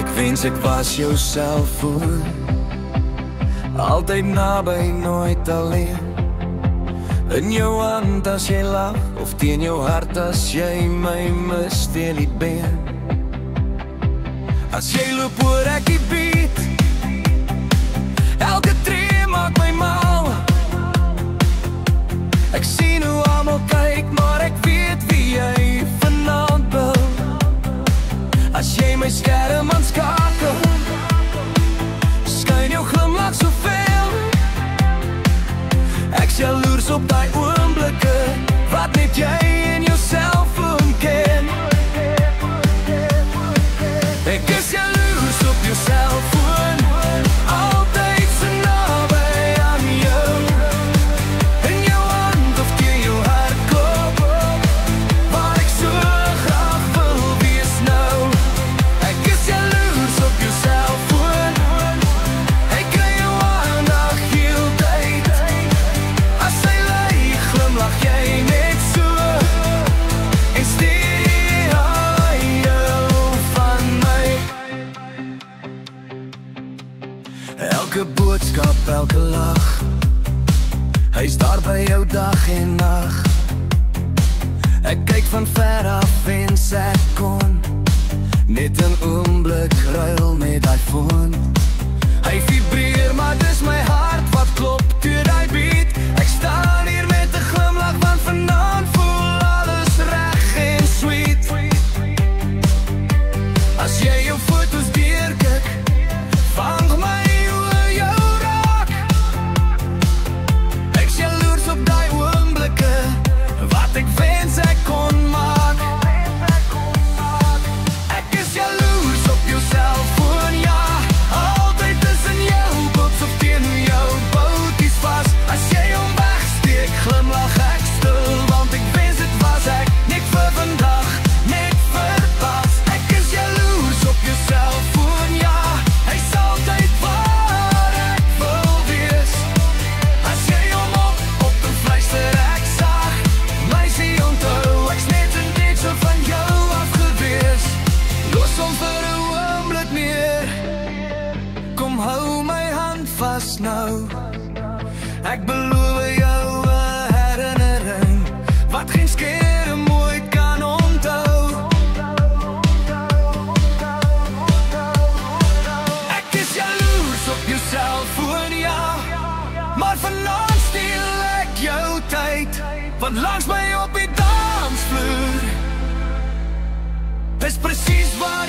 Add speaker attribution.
Speaker 1: Ek wens ek was jou selfoon, altyd naby, nooit alleen. In jou hand as jy lag, of teen jou hart as jy my mis teen die been. As jy loop hoor ek die beat, elke tree maak my mal. Ek sien hoe almal kyk, maar ek weet wie jy vanaand wil. As jy my skerm aanskakel, skyn jou glimlach soveel. Ek's jaloers op die oomblikke, wat net jy en jouself ken. Ek is jaloers op jou selfoon, altyd so naby aan jou. In jou hand of teen jou hart klop, waar ek so graag wil wees nou. Ek is jaloers op jou selfoon, ek kry jou aandag heel tyd. As sy lei, glimlach jy net so, en steer jou van my. Elke boodskap, elke lach, hy's daar by jou dag en nacht. Ek kyk van ver af en sê kon net 'n oomblik ruil met die foon. Hy vibreer, maar dis my hart wat klop toe die beat. Ek staan hier met 'n glimlach, want vanaand voel alles reg en sweet. As jy jou foto's deurkyk, vang my oë jou raak. Ek's jaloers op die oomblikke, wat ek wens ek kon maak. Ek is jaloers op jou selfoon, ja, altyd tussen jou bots of teen jou bootjies vas. As jy hom wegsteek, glimlach ek stil, want ek wens het was ek net vir vandag, net verpas. Ek is jaloers op jou selfoon, ja, hy's altyd waar ek wil wees. As jy hom op te fluister ek sag, meisie onthou, ek's net so van jou afgewees. Los hom vir 'n oomblik meer, kom hou my hand vas nou. Ek beloof jou 'n herinnering, wat geen skerm ooit kan onthou. Ek is jaloers op jou selfoon, ja, maar vanaand steel ek jou tyd, want langs my op die dansvloer is presies waar